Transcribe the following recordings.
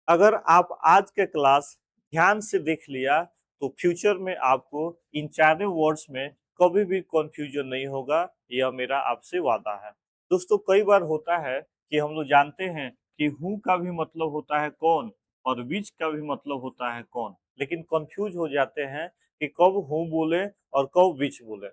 अगर आप आज का क्लास ध्यान से देख लिया तो फ्यूचर में आपको इन चारों वर्ड्स में कभी भी कंफ्यूजन नहीं होगा। यह मेरा आपसे वादा है। दोस्तों, कई बार होता है कि हम लोग जानते हैं कि हु का भी मतलब होता है कौन और विच का भी मतलब होता है कौन, लेकिन कंफ्यूज हो जाते हैं कि कब हु बोले और कब विच बोले।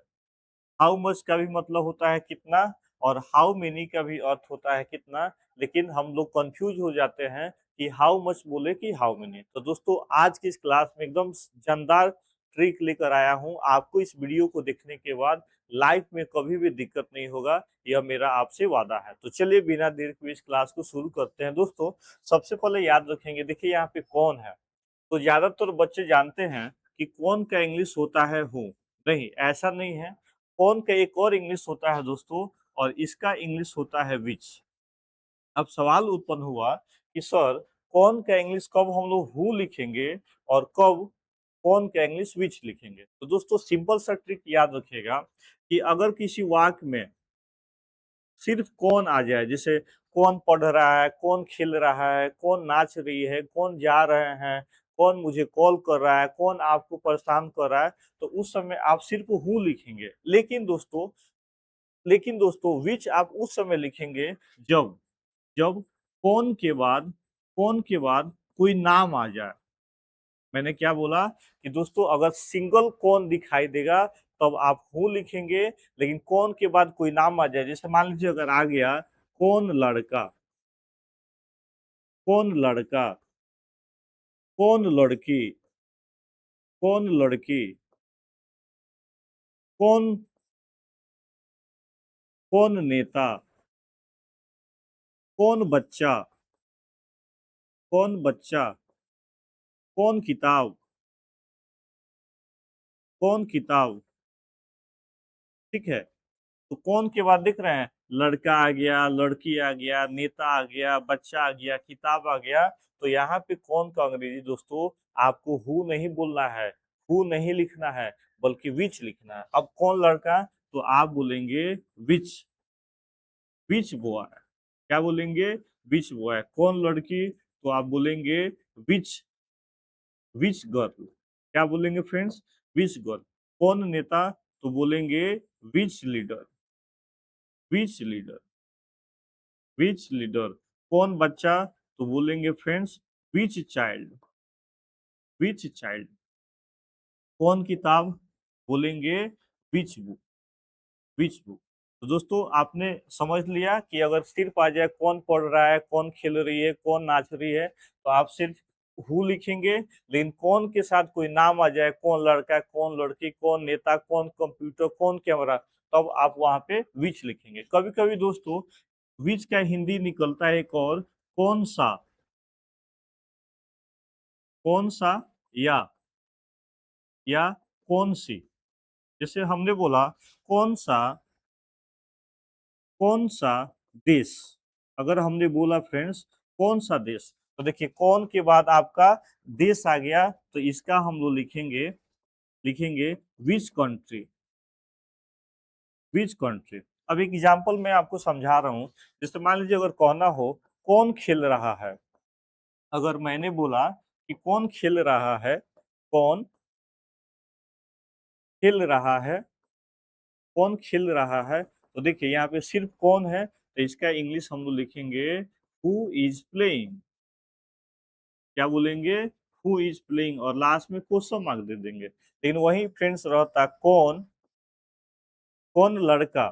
हाउ मच का भी मतलब होता है कितना और हाउ मेनी का भी अर्थ होता है कितना, लेकिन हम लोग कंफ्यूज हो जाते हैं कि हाउ मच बोले कि हाउ मेनी। तो दोस्तों, आज की इस क्लास में एकदम जानदार ट्रिक लेकर आया हूं। आपको इस वीडियो को देखने के बाद लाइफ में कभी भी दिक्कत नहीं होगा, यह मेरा आपसे वादा है। तो चलिए बिना देर के इस क्लास को शुरू करते हैं। दोस्तों, सबसे पहले याद रखेंगे, देखिए यहाँ पे कौन है। तो ज्यादातर बच्चे जानते हैं कि कौन का इंग्लिश होता है हु। नहीं, ऐसा नहीं है। कौन का एक और इंग्लिश होता है दोस्तों, और इसका इंग्लिश होता है विच। अब सवाल उत्पन्न हुआ कि सर, कौन का इंग्लिश कब हम लोग हु लिखेंगे और कब कौन का इंग्लिश विच लिखेंगे। तो दोस्तों, सिंपल सा ट्रिक याद रखिएगा कि अगर किसी वाक्य में सिर्फ कौन आ जाए, जैसे कौन पढ़ रहा है, कौन खेल रहा है, कौन नाच रही है, कौन जा रहे हैं, कौन मुझे कॉल कर रहा है, कौन आपको परेशान कर रहा है, तो उस समय आप सिर्फ हु लिखेंगे। लेकिन दोस्तों विच आप उस समय लिखेंगे जब जब कौन के बाद कोई नाम आ जाए। मैंने क्या बोला कि दोस्तों, अगर सिंगल कौन दिखाई देगा तब आप हु लिखेंगे, लेकिन कौन के बाद कोई नाम आ जाए, जैसे मान लीजिए अगर आ गया कौन लड़का, कौन लड़का, कौन लड़की, कौन लड़की, कौन कौन नेता, कौन बच्चा, कौन बच्चा, कौन किताब, कौन किताब। ठीक है। तो कौन के बाद दिख रहे हैं, लड़का आ गया, लड़की आ गया, नेता आ गया, बच्चा आ गया, किताब आ गया। तो यहाँ पे कौन का अंग्रेजी दोस्तों, आपको हु नहीं बोलना है, हु नहीं लिखना है, बल्कि विच लिखना है। अब कौन लड़का, तो आप बोलेंगे विच, विच बॉय। क्या बोलेंगे, विच बॉय। कौन लड़की, तो आप बोलेंगे विच विच गर्ल। क्या बोलेंगे फ्रेंड्स, विच गर्ल। कौन नेता, तो बोलेंगे विच लीडर, विच लीडर, विच लीडर। कौन बच्चा, तो बोलेंगे friends which child, which child. कौन किताब, बोलेंगे विच बुक, विच बुक। तो दोस्तों, आपने समझ लिया कि अगर सिर्फ आ जाए कौन पढ़ रहा है, कौन खेल रही है, कौन नाच रही है, तो आप सिर्फ हु लिखेंगे। लेकिन कौन के साथ कोई नाम आ जाए, कौन लड़का, कौन लड़की, कौन नेता, कौन कंप्यूटर, कौन कैमरा, तब आप वहां पे विच लिखेंगे। कभी कभी दोस्तों विच का हिंदी निकलता है एक और, कौन सा, कौन सा, या या कौन सी। जैसे हमने बोला कौन सा, कौन सा देश। अगर हमने बोला फ्रेंड्स कौन सा देश, तो देखिए कौन के बाद आपका देश आ गया, तो इसका हम लोग लिखेंगे, लिखेंगे विच कंट्री, विच कंट्री। अब एक एग्जांपल मैं आपको समझा रहा हूँ। जैसे मान लीजिए अगर कहना हो कौन खेल रहा है, अगर मैंने बोला कि कौन खेल रहा है, कौन खेल रहा है, कौन खेल रहा है, तो देखिए यहाँ पे सिर्फ कौन है, तो इसका इंग्लिश हम लोग लिखेंगे हु इज प्लेइंग। क्या बोलेंगे, हु इज प्लेइंग, और लास्ट में क्वेश्चन मार्क दे देंगे। लेकिन वही फ्रेंड्स रहता कौन, कौन लड़का,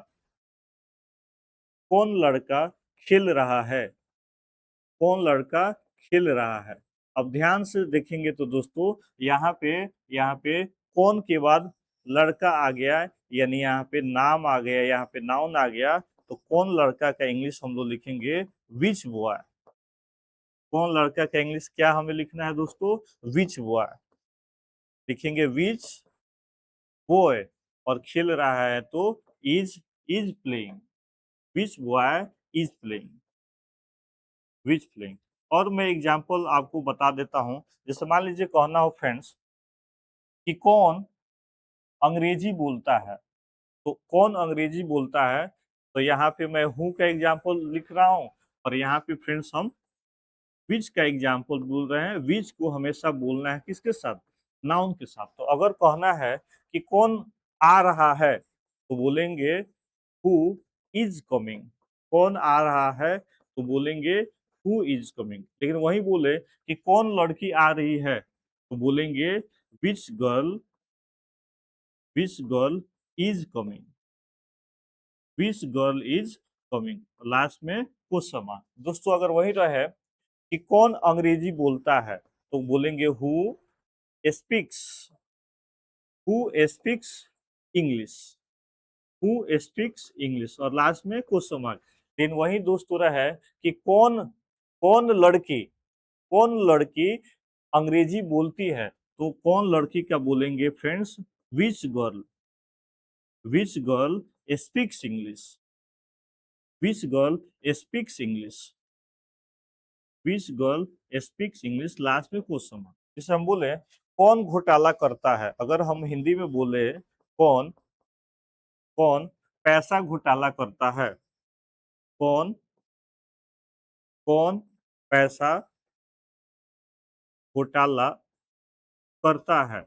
कौन लड़का खेल रहा है, कौन लड़का खेल रहा है। अब ध्यान से देखेंगे तो दोस्तों यहाँ पे कौन के बाद लड़का आ गया, यानी यहाँ पे नाम आ गया, यहाँ पे नाउन आ गया। तो कौन लड़का का इंग्लिश हम लोग लिखेंगे विच बॉय। कौन लड़का का इंग्लिश क्या हमें लिखना है दोस्तों, विच बॉय। लिखेंगे विच बॉय, और खेल रहा है तो is playing, which boy is playing, which playing. और मैं एग्जांपल आपको बता देता हूं। जैसे मान लीजिए कहना हो फ्रेंड्स कि कौन अंग्रेजी बोलता है, तो कौन अंग्रेजी बोलता है, तो यहाँ पे मैं हूँ का एग्जांपल लिख रहा हूँ, और यहाँ पे फ्रेंड्स हम विच का एग्जाम्पल बोल रहे हैं। विच को हमेशा बोलना है किसके साथ? नाउन के साथ। तो अगर कहना है कि कौन आ रहा है तो बोलेंगे हु इज कमिंग। कौन आ रहा है तो बोलेंगे हु इज कमिंग। लेकिन वही बोले कि कौन लड़की आ रही है तो बोलेंगे which girl is coming. Which girl is coming. Last में क्वेश्चन मार्क। दोस्तों अगर वही रहे कि कौन अंग्रेजी बोलता है तो बोलेंगे speaks who speaks English. Who speaks English और लास्ट में क्वेश्चन मार्क। लेकिन वही दोस्तों रहा है कि कौन लड़की अंग्रेजी बोलती है तो कौन लड़की का बोलेंगे फ्रेंड्स? विच गर्ल। विच गर्ल स्पीक्स इंग्लिश। विच गर्ल स्पीक्स इंग्लिश। विच गर्ल स्पीक्स इंग्लिश। लास्ट में क्वेश्चन मार्क। जैसे हम बोले कौन घोटाला करता है, अगर हम हिंदी में बोले कौन कौन पैसा घोटाला करता है, कौन कौन पैसा घोटाला करता है,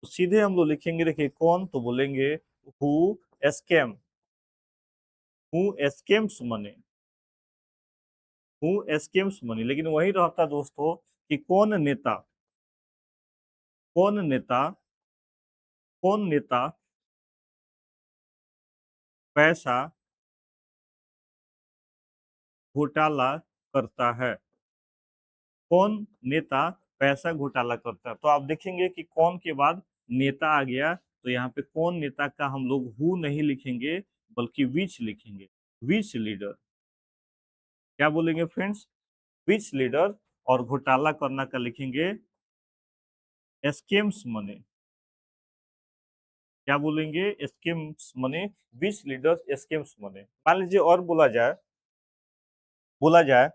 तो सीधे हम लोग लिखेंगे, देखिए कौन तो बोलेंगे who scam. Who scams money. Who scams money. लेकिन वही रहता दोस्तों कि कौन नेता कौन नेता पैसा घोटाला करता है। कौन नेता पैसा घोटाला करता है। तो आप देखेंगे कि कौन के बाद नेता आ गया, तो यहाँ पे कौन नेता का हम लोग हु नहीं लिखेंगे बल्कि विच लिखेंगे। विच लीडर। क्या बोलेंगे फ्रेंड्स? विच लीडर। और घोटाला करना का लिखेंगे स्कैम्स मनी। क्या बोलेंगे? Scams money. Which leader scams money. मान लीजिए और बोला जाए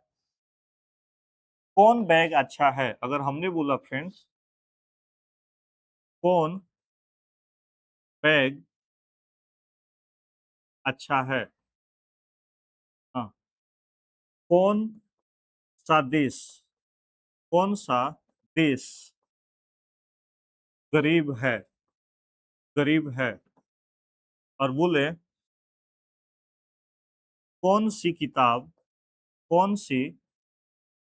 कौन बैग अच्छा है। अगर हमने बोला फ्रेंड्स कौन बैग अच्छा है, हाँ, कौन सा देश कौन सा देश गरीब है गरीब है। और बोले कौन सी किताब कौन सी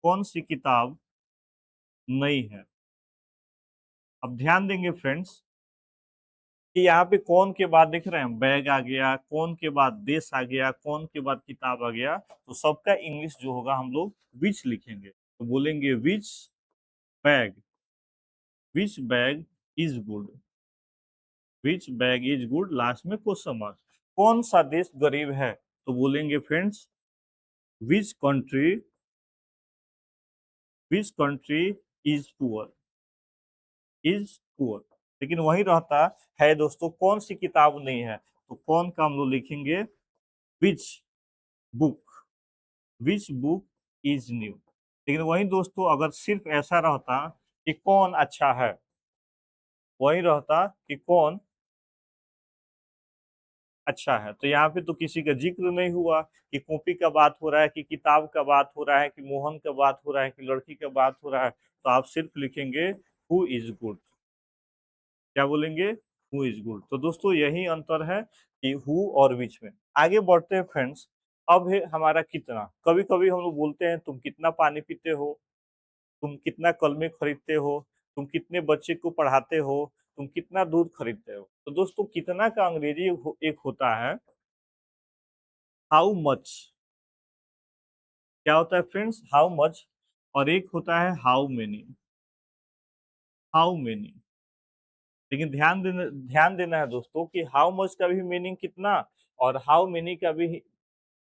कौन सी किताब नई है। अब ध्यान देंगे फ्रेंड्स कि यहाँ पे कौन के बाद देख रहे हैं बैग आ गया, कौन के बाद देश आ गया, कौन के बाद किताब आ गया, तो सबका इंग्लिश जो होगा हम लोग विच लिखेंगे। तो बोलेंगे bag which bag is good. Which bag is good. Last में क्वेश्चन मार्क। कौन सा देश गरीब है तो बोलेंगे friends which country is poor. Is poor. लेकिन वही रहता है दोस्तों कौन सी किताब नहीं है, तो कौन का हम लोग लिखेंगे which book. Which book is new. लेकिन वही दोस्तों अगर सिर्फ ऐसा रहता कि कौन अच्छा है, वही रहता कि कौन अच्छा है, तो यहाँ पे तो किसी का जिक्र नहीं हुआ कि कॉपी का बात हो रहा है, कि किताब का बात हो रहा है, कि मोहन का बात हो रहा है, कि लड़की का बात हो रहा है। तो आप सिर्फ लिखेंगे हु इज गुड। क्या बोलेंगे? Who is good. तो दोस्तों यही अंतर है कि हु और विच में। आगे बढ़ते हैं फ्रेंड्स। अब है हमारा कितना। कभी कभी हम लोग बोलते हैं तुम कितना पानी पीते हो, तुम कितना कलमे खरीदते हो, तुम कितने बच्चे को पढ़ाते हो, तुम कितना दूध खरीदते हो। तो दोस्तों कितना का अंग्रेजी एक होता है हाउ मच। क्या होता है फ्रेंड्स? How much. और एक होता है हाउ मेनी। How many. लेकिन ध्यान देना है दोस्तों कि हाउ मच का भी मीनिंग कितना और हाउ मेनी का भी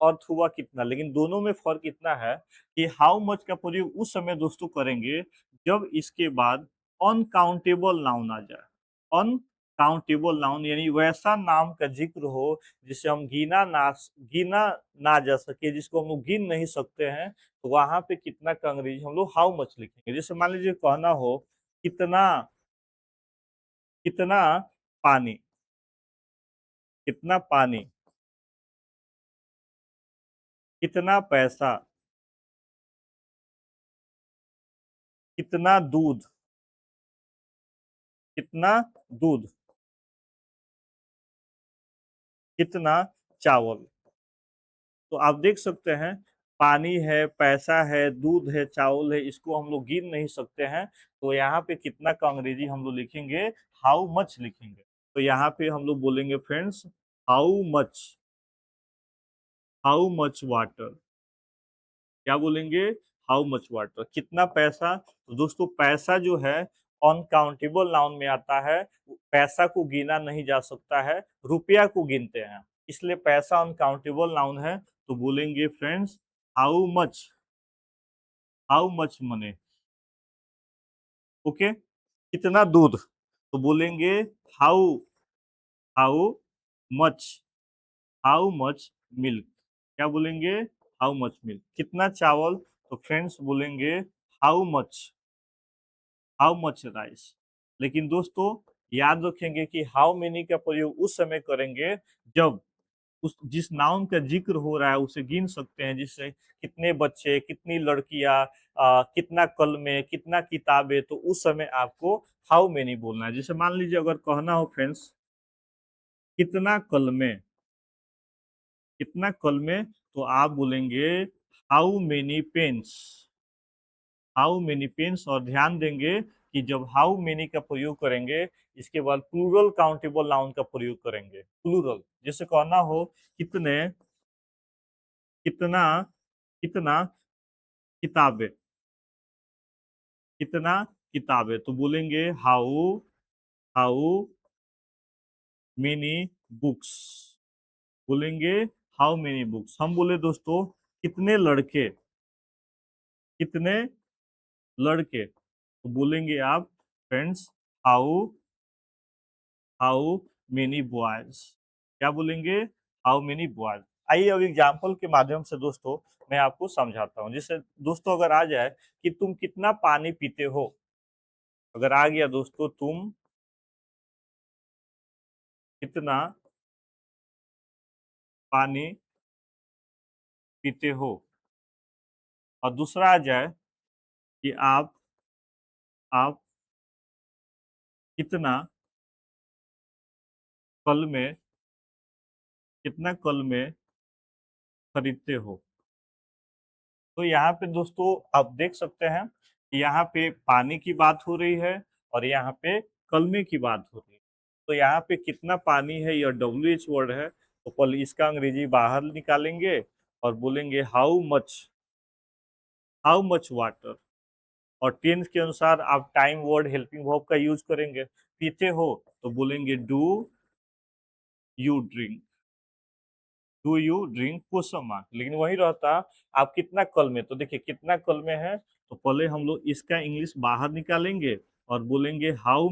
अर्थ हुआ कितना। लेकिन दोनों में फर्क इतना है कि हाउ मच का प्रयोग उस समय दोस्तों करेंगे जब इसके बाद अनकाउंटेबल नाउन आ जाए। अनकाउंटेबल नाउन यानी वैसा नाम का जिक्र हो जिसे हम गिना ना जा सके, जिसको हम लोग गिन नहीं सकते हैं, तो वहां पे कितना का अंग्रेजी हम लोग हाउ मच लिखेंगे। जैसे मान लीजिए कहना हो कितना कितना पानी। कितना पानी। कितना पैसा। कितना दूध, कितना दूध, कितना चावल। तो आप देख सकते हैं पानी है, पैसा है, दूध है, चावल है, इसको हम लोग गिन नहीं सकते हैं। तो यहाँ पे कितना का अंग्रेजी हम लोग लिखेंगे, हाउ मच लिखेंगे। तो यहाँ पे हम लोग बोलेंगे friends, how much, how much water. क्या बोलेंगे, हाउ मच वाटर, कितना पैसा। तो दोस्तों पैसा जो है अनकाउंटेबल नाउन में आता है, पैसा को गिना नहीं जा सकता है, रुपया को गिनते हैं, इसलिए पैसा अनकाउंटेबल नाउन है। तो बोलेंगे friends, how much, how much money. Okay, कितना दूध, तो बोलेंगे how, how much, how much milk. क्या बोलेंगे, हाउ मच मिल्क। कितना चावल, तो फ्रेंड्स बोलेंगे how much, how much rice. लेकिन दोस्तों याद रखेंगे कि हाउ मेनी का प्रयोग उस समय करेंगे जब उस जिस नाउन का जिक्र हो रहा है उसे गिन सकते हैं, जिससे कितने बच्चे, कितनी लड़कियां, कितना कलमे, कितना किताबें, तो उस समय आपको हाउ मेनी बोलना है। जैसे मान लीजिए अगर कहना हो फ्रेंड्स, कितना कलमे, कितना कलमे, तो आप बोलेंगे how many pens, how many pens. और ध्यान देंगे कि जब हाउ मेनी का प्रयोग करेंगे इसके बाद प्लूरल काउंटेबल नाउन का प्रयोग करेंगे, प्लूरल। जैसे कहना हो कितने, कितना, कितना किताबें, कितना किताबें, तो बोलेंगे हाउ, हाउ मेनी बुक्स। बोलेंगे हाउ मेनी बुक्स। हम बोले दोस्तों कितने लड़के, कितने लड़के, तो बोलेंगे आप friends, how, how many boys. क्या बोलेंगे, हाउ मेनी बॉयज। आइए अब एग्जाम्पल के माध्यम से दोस्तों मैं आपको समझाता हूँ। जैसे दोस्तों अगर आ जाए कि तुम कितना पानी पीते हो, अगर आ गया दोस्तों तुम कितना पानी पीते हो, और दूसरा आ जाए कि आप कितना कल में, कितना कल में खरीदते हो। तो यहाँ पे दोस्तों आप देख सकते हैं कि यहाँ पे पानी की बात हो रही है और यहाँ पे कलमे की बात हो रही है। तो यहाँ पे कितना पानी है, यह WH वर्ड है, तो पहले इसका अंग्रेजी बाहर निकालेंगे और बोलेंगे हाउ मच वाटर। और टेंस के अनुसार आप टाइम वर्ड हेल्पिंग वर्ब का यूज करेंगे। पीते हो तो बोलेंगे do you drink, do you drink question mark. लेकिन वही रहता आप कितना कल में, तो देखिए कितना कल में है, तो पहले हम लोग इसका इंग्लिश बाहर निकालेंगे और बोलेंगे how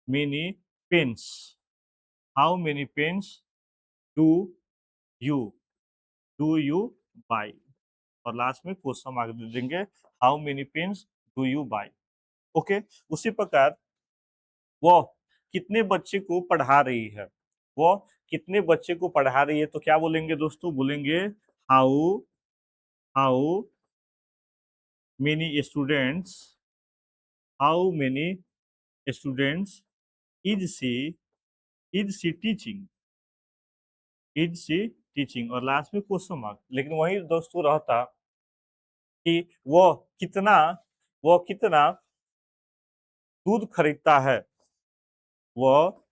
many pens, how many pens do you, do you buy. और लास्ट में क्वेश्चन मार्क दे देंगे, how many pens do you buy. Okay, उसी प्रकार वो कितने बच्चे को पढ़ा रही है, वो कितने बच्चे को पढ़ा रही है, तो क्या बोलेंगे दोस्तों, बोलेंगे how, how many students, how many students is she, is she teaching, is she teaching. और लास्ट में क्वेश्चन मार्क। लेकिन वही दोस्तों रहता कि कितना वो कितना दूध खरीदता है, वो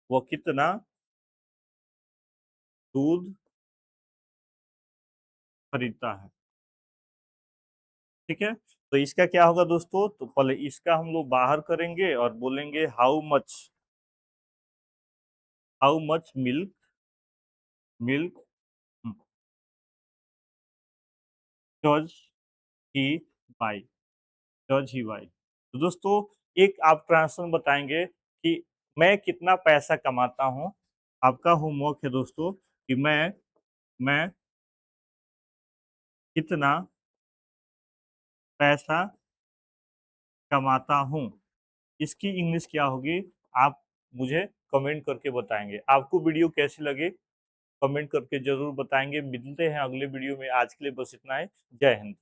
वो कितना दूध खरीदता है। ठीक है, तो इसका क्या होगा दोस्तों, तो पहले इसका हम लोग बाहर करेंगे और बोलेंगे how much milk, milk does he by, does he by. तो दोस्तों एक आप ट्रांसलेशन बताएंगे कि मैं कितना पैसा कमाता हूं। आपका होमवर्क है दोस्तों कि मैं कितना पैसा कमाता हूं। इसकी इंग्लिश क्या होगी, आप मुझे कमेंट करके बताएंगे। आपको वीडियो कैसी लगी कमेंट करके ज़रूर बताएँगे। मिलते हैं अगले वीडियो में, आज के लिए बस इतना ही। जय हिंद।